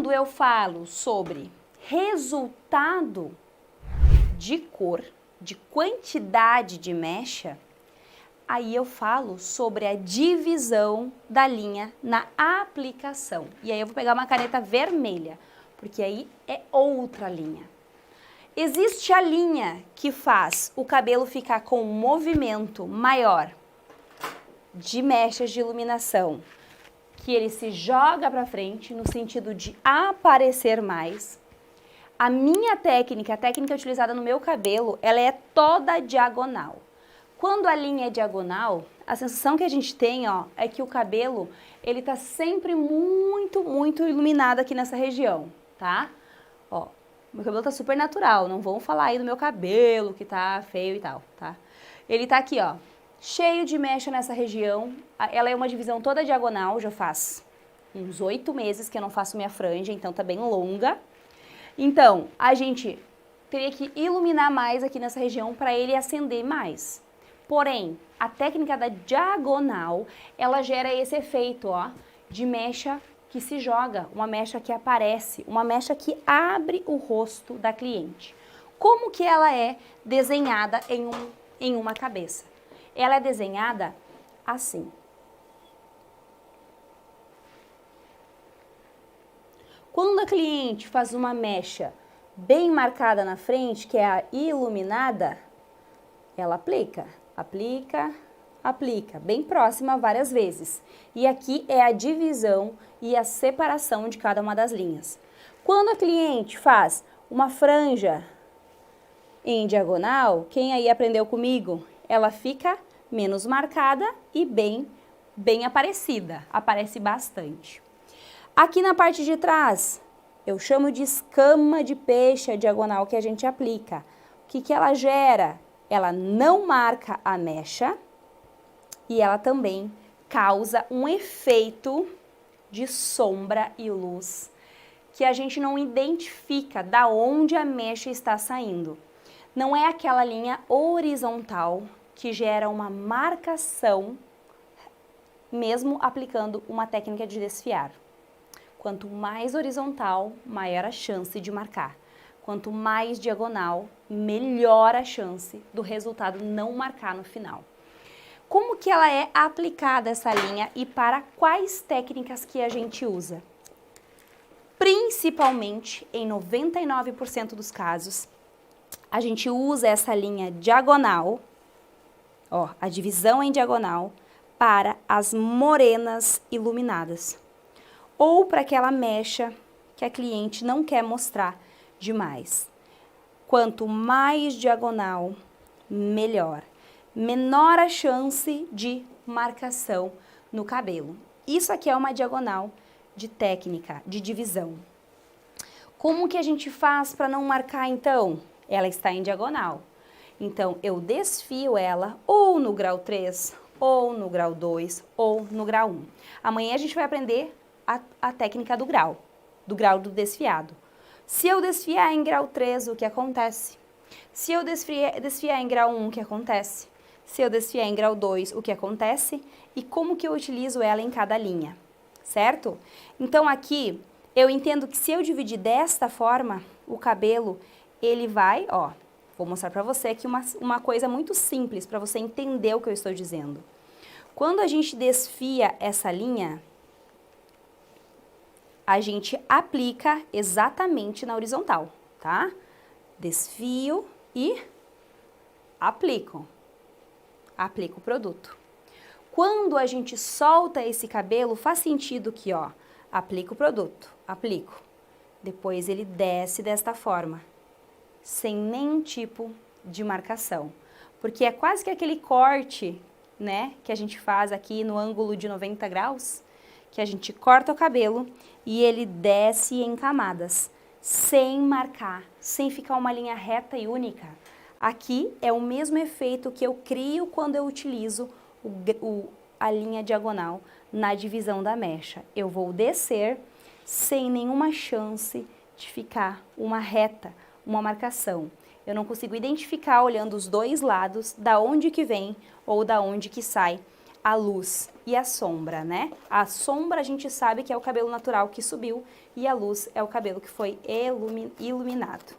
Quando eu falo sobre resultado de cor, de quantidade de mecha, aí eu falo sobre a divisão da linha na aplicação. E aí eu vou pegar uma caneta vermelha, porque aí é outra linha. Existe a linha que faz o cabelo ficar com um movimento maior de mechas de iluminação, que ele se joga para frente no sentido de aparecer mais. A minha técnica, a técnica utilizada no meu cabelo, ela é toda diagonal. Quando a linha é diagonal, a sensação que a gente tem, ó, é que o cabelo, ele tá sempre muito, muito iluminado aqui nessa região, tá? Ó, meu cabelo tá super natural, não vão falar aí do meu cabelo que tá feio e tal, tá? Ele tá aqui, ó, cheio de mecha nessa região. Ela é uma divisão toda diagonal, já faz uns 8 meses que eu não faço minha franja, então tá bem longa. Então, a gente teria que iluminar mais aqui nessa região para ele acender mais. Porém, a técnica da diagonal, ela gera esse efeito, ó, de mecha que se joga, uma mecha que aparece, uma mecha que abre o rosto da cliente. Como que ela é desenhada em uma cabeça? Ela é desenhada assim. Quando a cliente faz uma mecha bem marcada na frente, que é a iluminada, ela aplica, aplica, aplica, bem próxima várias vezes. E aqui é a divisão e a separação de cada uma das linhas. Quando a cliente faz uma franja em diagonal, quem aí aprendeu comigo? Ela fica menos marcada e bem aparecida, aparece bastante. Aqui na parte de trás, eu chamo de escama de peixe a diagonal que a gente aplica. O que que ela gera? Ela não marca a mecha e ela também causa um efeito de sombra e luz que a gente não identifica da onde a mecha está saindo. Não é aquela linha horizontal que gera uma marcação, mesmo aplicando uma técnica de desfiar. Quanto mais horizontal, maior a chance de marcar. Quanto mais diagonal, melhor a chance do resultado não marcar no final. Como que ela é aplicada essa linha e para quais técnicas que a gente usa? Principalmente, em 99% dos casos, a gente usa essa linha diagonal, ó, a divisão em diagonal, para as morenas iluminadas. Ou para aquela mecha que a cliente não quer mostrar demais. Quanto mais diagonal, melhor. Menor a chance de marcação no cabelo. Isso aqui é uma diagonal de técnica, de divisão. Como que a gente faz para não marcar, então? Ela está em diagonal. Então, eu desfio ela ou no grau 3, ou no grau 2, ou no grau 1. Amanhã a gente vai aprender a técnica do grau do desfiado. Se eu desfiar em grau 3, o que acontece? Se eu desfiar em grau 1, o que acontece? Se eu desfiar em grau 2, o que acontece? E como que eu utilizo ela em cada linha, certo? Então aqui, eu entendo que se eu dividir desta forma, o cabelo, ele vai, ó, vou mostrar pra você aqui uma coisa muito simples, para você entender o que eu estou dizendo. Quando a gente desfia essa linha, a gente aplica exatamente na horizontal, tá? Desfio e aplico. Aplico o produto. Quando a gente solta esse cabelo, faz sentido que, ó, aplico o produto, aplico. Depois ele desce desta forma, sem nenhum tipo de marcação. Porque é quase que aquele corte, né, que a gente faz aqui no ângulo de 90 graus, que a gente corta o cabelo e ele desce em camadas, sem marcar, sem ficar uma linha reta e única. Aqui é o mesmo efeito que eu crio quando eu utilizo a linha diagonal na divisão da mecha. Eu vou descer sem nenhuma chance de ficar uma reta, uma marcação. Eu não consigo identificar olhando os dois lados da onde que vem ou da onde que sai a luz e a sombra, né? A sombra a gente sabe que é o cabelo natural que subiu e a luz é o cabelo que foi iluminado.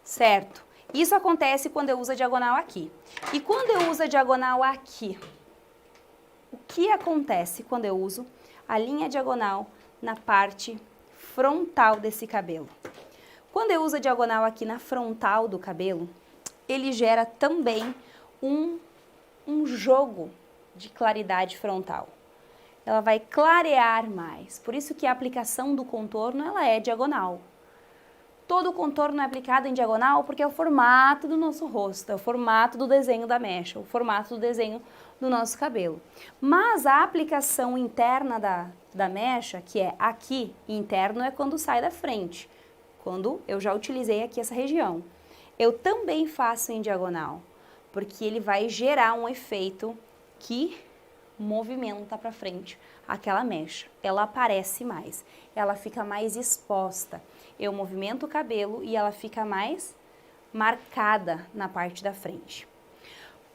Certo? Isso acontece quando eu uso a diagonal aqui. E quando eu uso a diagonal aqui? O que acontece quando eu uso a linha diagonal na parte frontal desse cabelo? Quando eu uso a diagonal aqui na frontal do cabelo, ele gera também um jogo de claridade frontal. Ela vai clarear mais. Por isso que a aplicação do contorno ela é diagonal. Todo o contorno é aplicado em diagonal porque é o formato do nosso rosto, é o formato do desenho da mecha, o formato do desenho do nosso cabelo. Mas a aplicação interna da mecha, que é aqui, interno é quando sai da frente, quando eu já utilizei aqui essa região. Eu também faço em diagonal, porque ele vai gerar um efeito que movimenta para frente aquela mecha. Ela aparece mais, ela fica mais exposta. Eu movimento o cabelo e ela fica mais marcada na parte da frente.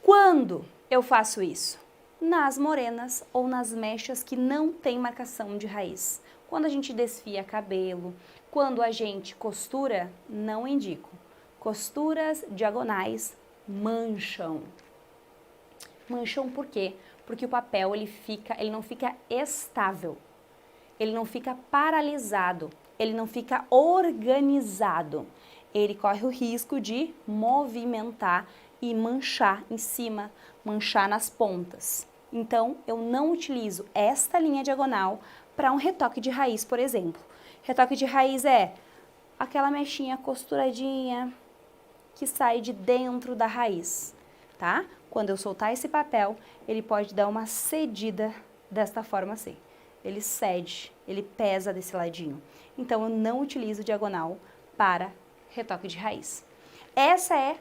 Quando eu faço isso? Nas morenas ou nas mechas que não tem marcação de raiz. Quando a gente desfia cabelo, quando a gente costura, não indico. Costuras diagonais mancham. Mancham por quê? Porque o papel ele não fica estável, ele não fica paralisado, ele não fica organizado. Ele corre o risco de movimentar e manchar em cima, manchar nas pontas. Então, eu não utilizo esta linha diagonal para um retoque de raiz, por exemplo. Retoque de raiz é aquela mechinha costuradinha que sai de dentro da raiz, tá? Quando eu soltar esse papel, ele pode dar uma cedida desta forma assim. Ele cede, ele pesa desse ladinho. Então, eu não utilizo diagonal para retoque de raiz. Essa é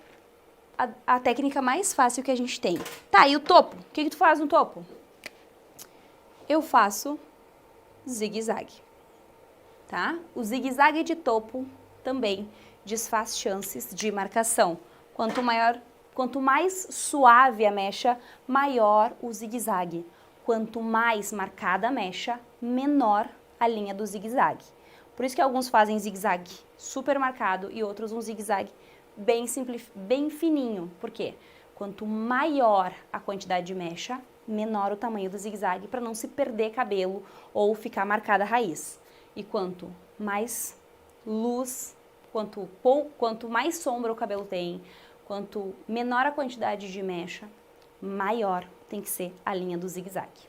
a técnica mais fácil que a gente tem. Tá, e o topo? O que tu faz no topo? Eu faço zigue-zague, tá? O zigue-zague de topo também desfaz chances de marcação. Quanto mais suave a mecha, maior o zigue-zague. Quanto mais marcada a mecha, menor a linha do zigue-zague. Por isso que alguns fazem zigue-zague super marcado e outros um zigue-zague bem fininho. Por quê? Quanto maior a quantidade de mecha, menor o tamanho do zigue-zague para não se perder cabelo ou ficar marcada a raiz. E quanto mais luz, quanto mais sombra o cabelo tem, quanto menor a quantidade de mecha, maior tem que ser a linha do zigue-zague.